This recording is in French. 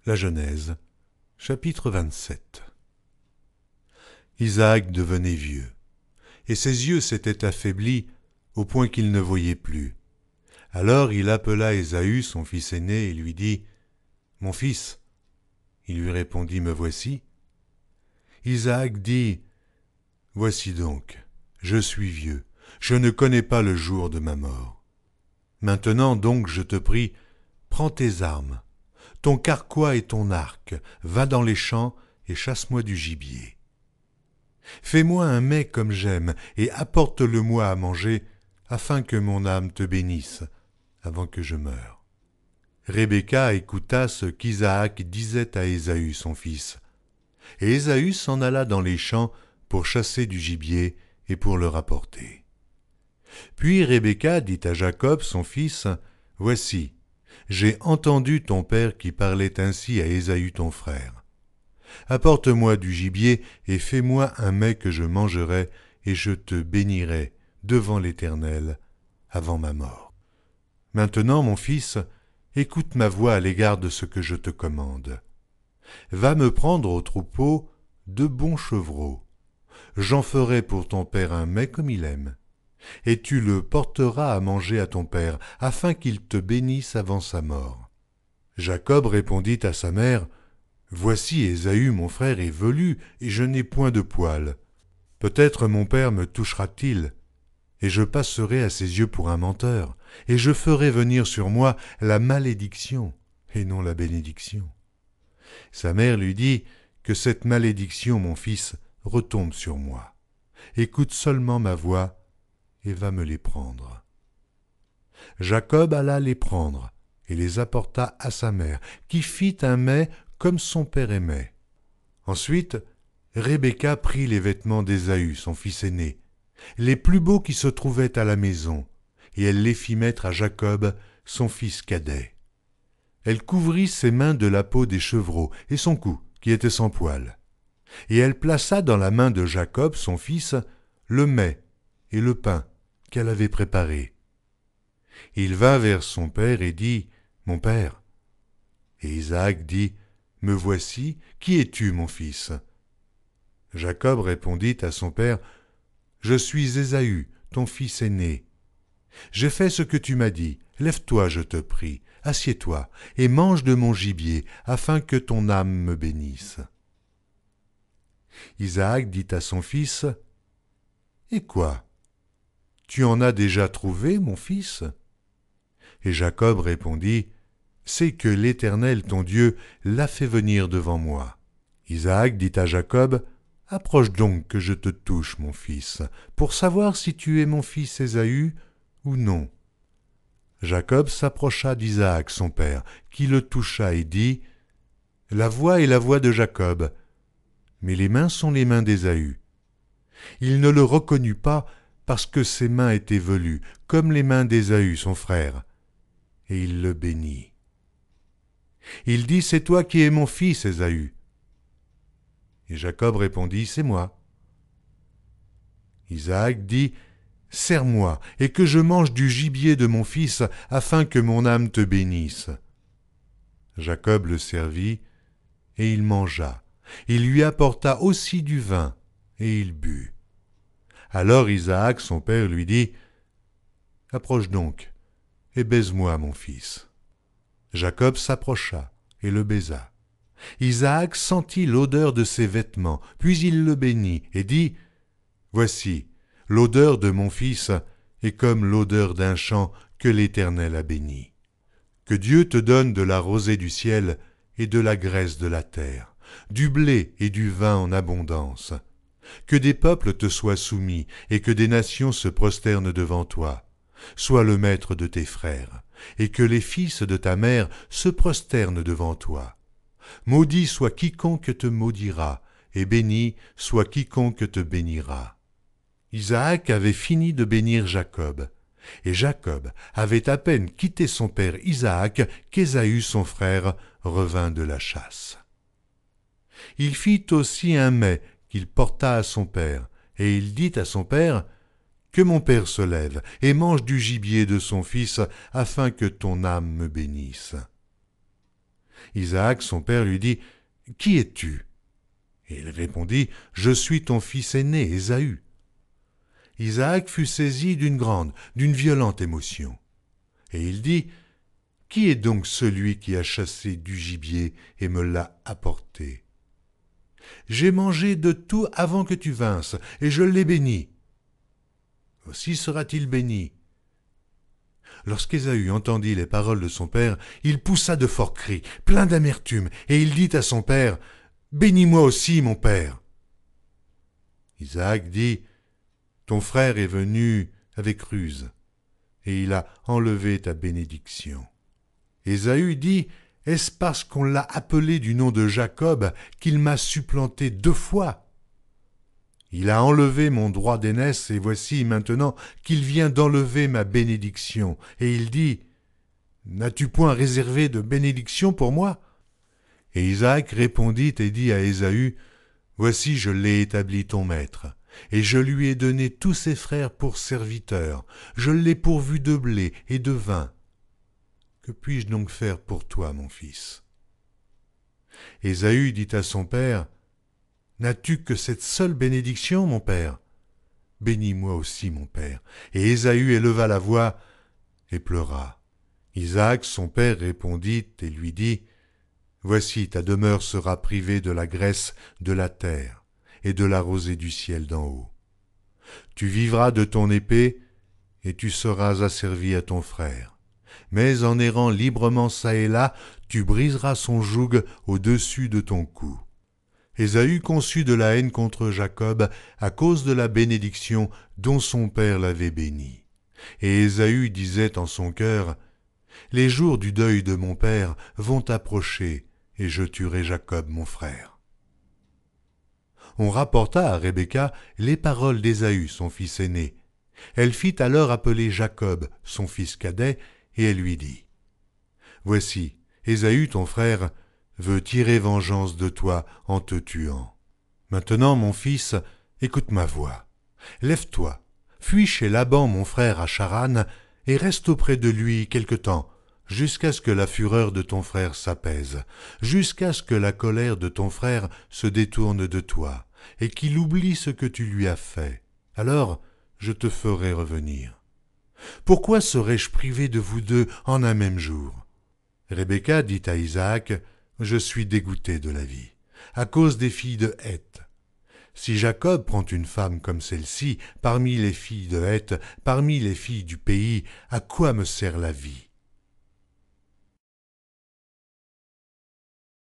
La Genèse, chapitre 27. Isaac devenait vieux, et ses yeux s'étaient affaiblis au point qu'il ne voyait plus. Alors il appela Ésaü, son fils aîné, et lui dit « Mon fils ?» Il lui répondit « Me voici. » Isaac dit « Voici donc, je suis vieux, je ne connais pas le jour de ma mort. Maintenant donc, je te prie, prends tes armes, ton carquois et ton arc, va dans les champs et chasse-moi du gibier. Fais-moi un mets comme j'aime et apporte-le-moi à manger, afin que mon âme te bénisse avant que je meure. » Rebecca écouta ce qu'Isaac disait à Ésaü son fils. Et Ésaü s'en alla dans les champs pour chasser du gibier et pour le rapporter. Puis Rebecca dit à Jacob son fils, « Voici, j'ai entendu ton père qui parlait ainsi à Ésaü ton frère. Apporte-moi du gibier et fais-moi un mets que je mangerai, et je te bénirai devant l'Éternel avant ma mort. Maintenant, mon fils, écoute ma voix à l'égard de ce que je te commande. Va me prendre au troupeau 2 bons chevreaux. J'en ferai pour ton père un mets comme il aime. Et tu le porteras à manger à ton père, afin qu'il te bénisse avant sa mort. » Jacob répondit à sa mère, « Voici Ésaü mon frère est velu, et je n'ai point de poil. Peut-être mon père me touchera-t-il, et je passerai à ses yeux pour un menteur, et je ferai venir sur moi la malédiction, et non la bénédiction. » Sa mère lui dit, « Que cette malédiction, mon fils, retombe sur moi. Écoute seulement ma voix, et va me les prendre. » Jacob alla les prendre, et les apporta à sa mère, qui fit un mets comme son père aimait. Ensuite, Rebecca prit les vêtements d'Ésaü, son fils aîné, les plus beaux qui se trouvaient à la maison, et elle les fit mettre à Jacob, son fils cadet. Elle couvrit ses mains de la peau des chevreaux, et son cou, qui était sans poil. Et elle plaça dans la main de Jacob, son fils, le mets et le pain qu'elle avait préparé. Il vint vers son père et dit, « Mon père. » Et Isaac dit, « Me voici, qui es-tu, mon fils ?» Jacob répondit à son père, « Je suis Ésaü, ton fils aîné. J'ai fait ce que tu m'as dit, lève-toi, je te prie, assieds-toi, et mange de mon gibier, afin que ton âme me bénisse. » Isaac dit à son fils, « Et quoi? Tu en as déjà trouvé, mon fils ?» Et Jacob répondit, « C'est que l'Éternel, ton Dieu, l'a fait venir devant moi. » Isaac dit à Jacob, « Approche donc que je te touche, mon fils, pour savoir si tu es mon fils Ésaü ou non. » Jacob s'approcha d'Isaac, son père, qui le toucha et dit, « La voix est la voix de Jacob, mais les mains sont les mains d'Ésaü. » Il ne le reconnut pas parce que ses mains étaient velues, comme les mains d'Ésaü, son frère, et il le bénit. Il dit, « C'est toi qui es mon fils, Ésaü. » Et Jacob répondit, « C'est moi. » Isaac dit, « Serre-moi, et que je mange du gibier de mon fils, afin que mon âme te bénisse. » Jacob le servit, et il mangea. Il lui apporta aussi du vin, et il but. Alors Isaac, son père, lui dit, « Approche donc, et baise-moi, mon fils. » Jacob s'approcha et le baisa. Isaac sentit l'odeur de ses vêtements, puis il le bénit et dit, « Voici, l'odeur de mon fils est comme l'odeur d'un champ que l'Éternel a béni. Que Dieu te donne de la rosée du ciel et de la graisse de la terre, du blé et du vin en abondance. Que des peuples te soient soumis et que des nations se prosternent devant toi. Sois le maître de tes frères, et que les fils de ta mère se prosternent devant toi. Maudit soit quiconque te maudira, et béni soit quiconque te bénira. » Isaac avait fini de bénir Jacob, et Jacob avait à peine quitté son père Isaac qu'Ésaü son frère revint de la chasse. Il fit aussi un mets qu'il porta à son père, et il dit à son père, « Que mon père se lève et mange du gibier de son fils, afin que ton âme me bénisse. » Isaac, son père, lui dit « Qui es-tu » Et il répondit « Je suis ton fils aîné, Ésaü. » Isaac fut saisi d'une violente émotion. Et il dit « Qui est donc celui qui a chassé du gibier et me l'a apporté ?» J'ai mangé de tout avant que tu vinsses, et je l'ai béni. Aussi sera-t-il béni. Lorsqu'Ésaü entendit les paroles de son père, il poussa de forts cris, plein d'amertume, et il dit à son père, « Bénis-moi aussi, mon père. » Isaac dit, « Ton frère est venu avec ruse, et il a enlevé ta bénédiction. » Ésaü dit, « Est-ce parce qu'on l'a appelé du nom de Jacob qu'il m'a supplanté 2 fois? Il a enlevé mon droit d'aînesse, et voici maintenant qu'il vient d'enlever ma bénédiction. Et il dit, « N'as-tu point réservé de bénédiction pour moi ?» Et Isaac répondit et dit à Ésaü, « Voici je l'ai établi ton maître, et je lui ai donné tous ses frères pour serviteurs, je l'ai pourvu de blé et de vin. Que puis-je donc faire pour toi, mon fils ?» Ésaü dit à son père, « N'as-tu que cette seule bénédiction, mon père? Bénis-moi aussi, mon père. » Et Ésaü éleva la voix et pleura. Isaac, son père, répondit et lui dit, « Voici ta demeure sera privée de la graisse de la terre et de la rosée du ciel d'en haut. Tu vivras de ton épée et tu seras asservi à ton frère. Mais en errant librement çà et là, tu briseras son joug au-dessus de ton cou. » Ésaü conçut de la haine contre Jacob à cause de la bénédiction dont son père l'avait béni. Et Ésaü disait en son cœur, « Les jours du deuil de mon père vont approcher, et je tuerai Jacob mon frère. » On rapporta à Rebecca les paroles d'Ésaü, son fils aîné. Elle fit alors appeler Jacob, son fils cadet, et elle lui dit, « Voici, Ésaü ton frère veut tirer vengeance de toi en te tuant. Maintenant, mon fils, écoute ma voix. Lève-toi, fuis chez Laban mon frère à Charan, et reste auprès de lui quelque temps, jusqu'à ce que la fureur de ton frère s'apaise, jusqu'à ce que la colère de ton frère se détourne de toi, et qu'il oublie ce que tu lui as fait. Alors je te ferai revenir. Pourquoi serais-je privé de vous deux en un même jour ?» Rebecca dit à Isaac, « Je suis dégoûtée de la vie, à cause des filles de Heth. Si Jacob prend une femme comme celle-ci, parmi les filles de Heth, parmi les filles du pays, à quoi me sert la vie?